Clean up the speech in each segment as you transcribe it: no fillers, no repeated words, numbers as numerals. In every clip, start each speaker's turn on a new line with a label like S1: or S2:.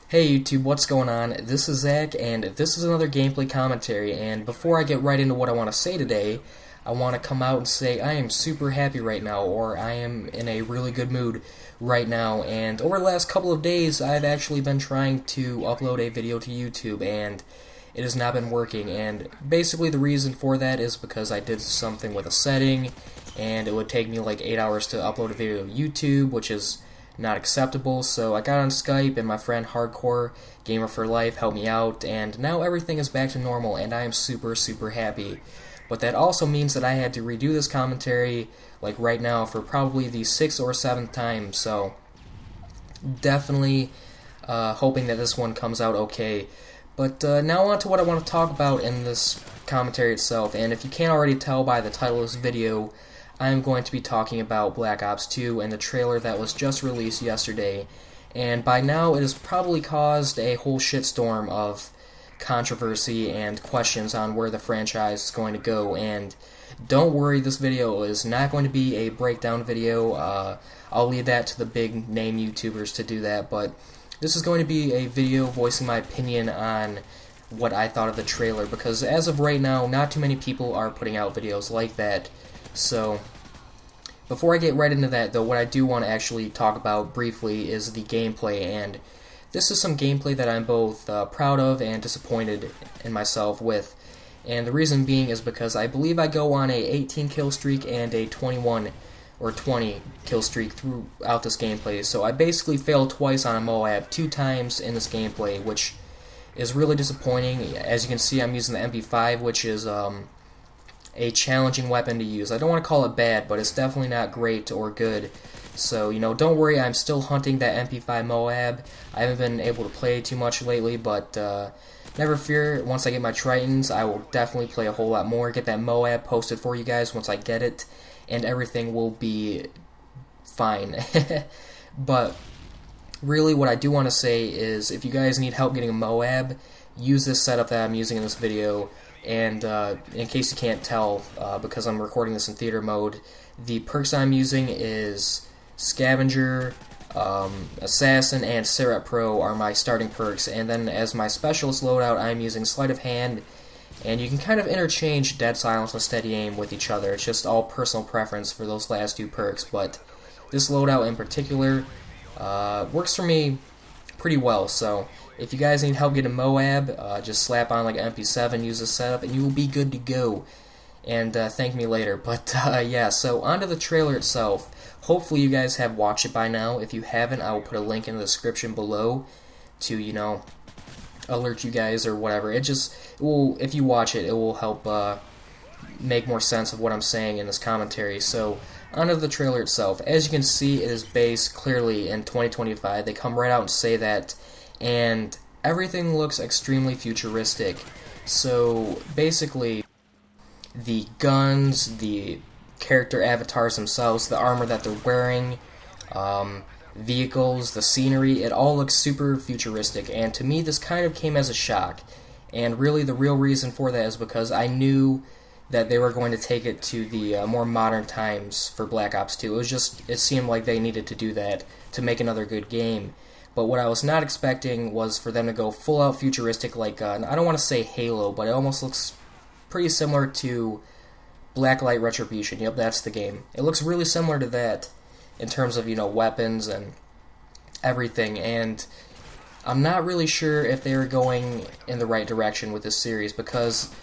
S1: Hey YouTube, what's going on? This is Zach, and this is another gameplay commentary, and before I get right into what I want to say today, I want to come out and say I am super happy right now, or I am in a really good mood right now, and over the last couple of days, I've actually been trying to upload a video to YouTube, and it has not been working, and basically the reason for that is because I did something with a setting, and it would take me like 8 hours to upload a video to YouTube, which is not acceptable. So I got on Skype, and my friend Hardcore Gamer for Life helped me out, and now everything is back to normal, and I am super happy. But that also means that I had to redo this commentary like right now for probably the 6th or 7th time, so definitely hoping that this one comes out okay. But now on to what I want to talk about in this commentary itself, and if you can't already tell by the title of this video, I'm going to be talking about Black Ops 2 and the trailer that was just released yesterday, and by now it has probably caused a whole shitstorm of controversy and questions on where the franchise is going to go. And don't worry, this video is not going to be a breakdown video. I'll leave that to the big name YouTubers to do that, but this is going to be a video voicing my opinion on what I thought of the trailer, because as of right now, not too many people are putting out videos like that. So, before I get right into that, though, what I do want to actually talk about briefly is the gameplay, and this is some gameplay that I'm both proud of and disappointed in myself with. And the reason being is because I believe I go on a 18 kill streak and a 21 or 20 kill streak throughout this gameplay, so I basically failed twice on a M.O.A.B, 2 times in this gameplay, which is really disappointing. As you can see, I'm using the Mp5, which is a challenging weapon to use. I don't want to call it bad, but it's definitely not great or good. So, don't worry, I'm still hunting that Mp5 M.O.A.B. I haven't been able to play too much lately, but never fear, once I get my Tritons, I will definitely play a whole lot more, get that M.O.A.B posted for you guys once I get it, and everything will be fine. But really what I do want to say is, if you guys need help getting a M.O.A.B, use this setup that I'm using in this video. And in case you can't tell, because I'm recording this in theater mode, the perks I'm using is Scavenger, Assassin, and Syrup Pro are my starting perks, and then as my specialist loadout I'm using Sleight of Hand, and you can kind of interchange Dead Silence and Steady Aim with each other. It's just all personal preference for those last 2 perks, but this loadout in particular works for me pretty well. So if you guys need help getting M.O.A.B, just slap on like an Mp7, use this setup, and you will be good to go. And thank me later. But yeah, so onto the trailer itself. Hopefully you guys have watched it by now. If you haven't, I will put a link in the description below to, alert you guys or whatever. It will, if you watch it, it will help make more sense of what I'm saying in this commentary. So onto the trailer itself. As you can see, it is based clearly in 2025. They come right out and say that, and everything looks extremely futuristic. So basically, the guns, the character avatars themselves, the armor that they're wearing, vehicles, the scenery, it all looks super futuristic, and to me this kind of came as a shock. And really the real reason for that is because I knew that they were going to take it to the more modern times for Black Ops 2. It seemed like they needed to do that to make another good game. But what I was not expecting was for them to go full out futuristic, like, I don't want to say Halo, but it almost looks pretty similar to Blacklight Retribution. Yep, that's the game. It looks really similar to that in terms of, weapons and everything, and I'm not really sure if they're going in the right direction with this series, because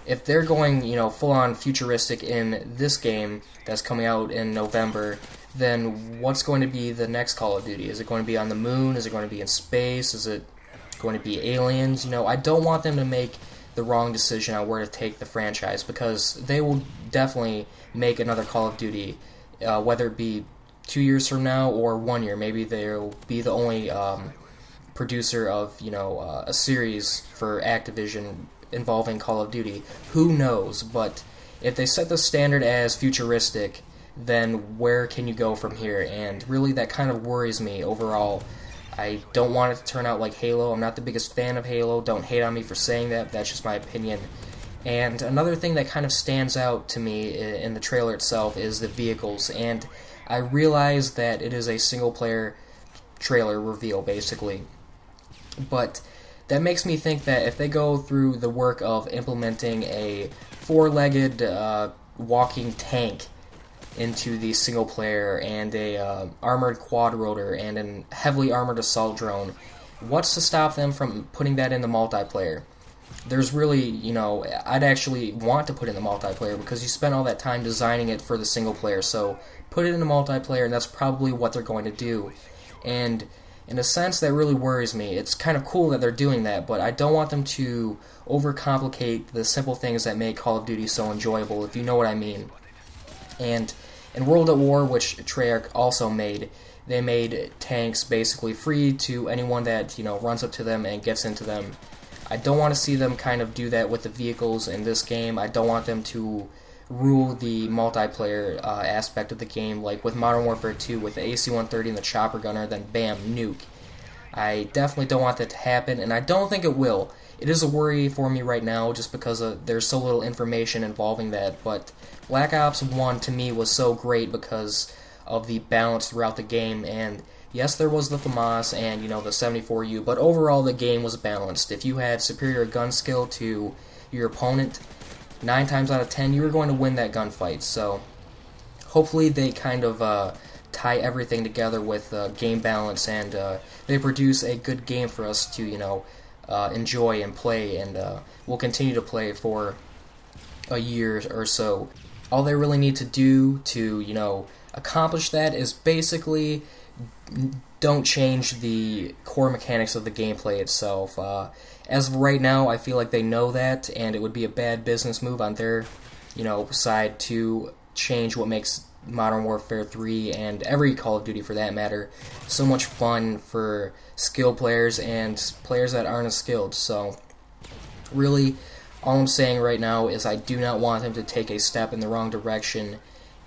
S1: if they're going, full-on futuristic in this game that's coming out in November, then what's going to be the next Call of Duty? Is it going to be on the moon? Is it going to be in space? Is it going to be aliens? I don't want them to make the wrong decision on where to take the franchise, because they will definitely make another Call of Duty, whether it be 2 years from now or 1 year. Maybe they'll be the only producer of, a series for Activision involving Call of Duty. Who knows? But if they set the standard as futuristic, then where can you go from here? And really that kind of worries me overall. I don't want it to turn out like Halo. I'm not the biggest fan of Halo. Don't hate on me for saying that. That's just my opinion. And another thing that kind of stands out to me in the trailer itself is the vehicles. And I realize that it is a single-player trailer reveal, basically. But that makes me think that if they go through the work of implementing a four-legged walking tank into the single player and a armored quad rotor and an heavily armored assault drone, what's to stop them from putting that in the multiplayer? There's really, I'd actually want to put in the multiplayer because you spent all that time designing it for the single player, so put it in the multiplayer, and that's probably what they're going to do. And in a sense, that really worries me. It's kind of cool that they're doing that, but I don't want them to overcomplicate the simple things that make Call of Duty so enjoyable, if you know what I mean. And in World at War, which Treyarch also made, they made tanks basically free to anyone that, runs up to them and gets into them. I don't want to see them kind of do that with the vehicles in this game. I don't want them to rule the multiplayer aspect of the game, like with Modern Warfare 2 with the AC-130 and the chopper gunner, then bam, nuke. I definitely don't want that to happen, and I don't think it will. It is a worry for me right now just because there's so little information involving that, but Black Ops 1 to me was so great because of the balance throughout the game, and yes, there was the FAMAS and, the 74U, but overall the game was balanced. If you had superior gun skill to your opponent, 9 times out of 10, you were going to win that gunfight. So hopefully they kind of tie everything together with game balance, and they produce a good game for us to, enjoy and play, and we'll continue to play for a year or so. All they really need to do to, accomplish that is basically don't change the core mechanics of the gameplay itself. As of right now, I feel like they know that, and it would be a bad business move on their, side to change what makes Modern Warfare 3 and every Call of Duty for that matter so much fun for skilled players and players that aren't as skilled. So really, all I'm saying right now is I do not want them to take a step in the wrong direction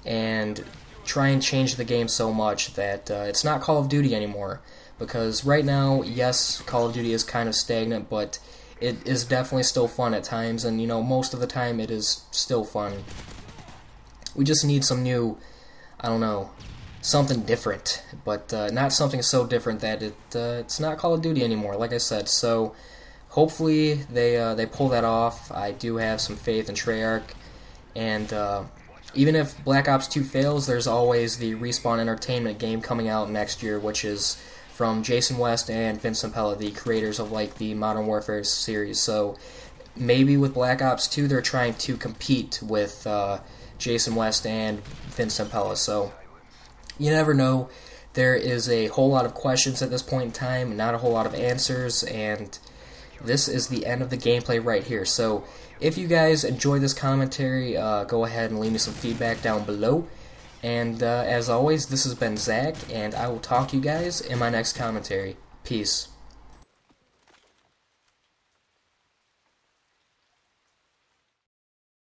S1: and try and change the game so much that it's not Call of Duty anymore. Because right now, yes, Call of Duty is kind of stagnant, but it is definitely still fun at times, and most of the time it is still fun. We just need some new, something different, but not something so different that it's not Call of Duty anymore, like I said. So hopefully they pull that off. I do have some faith in Treyarch, and even if Black Ops 2 fails, there's always the Respawn Entertainment game coming out next year, which is from Jason West and Vince Zampella, the creators of the Modern Warfare series. So maybe with Black Ops 2, they're trying to compete with Jason West and Vince Zampella. So you never know. There is a whole lot of questions at this point in time, not a whole lot of answers, and this is the end of the gameplay right here. So if you guys enjoy this commentary, go ahead and leave me some feedback down below. And as always, this has been Zach, and I will talk to you guys in my next commentary. Peace.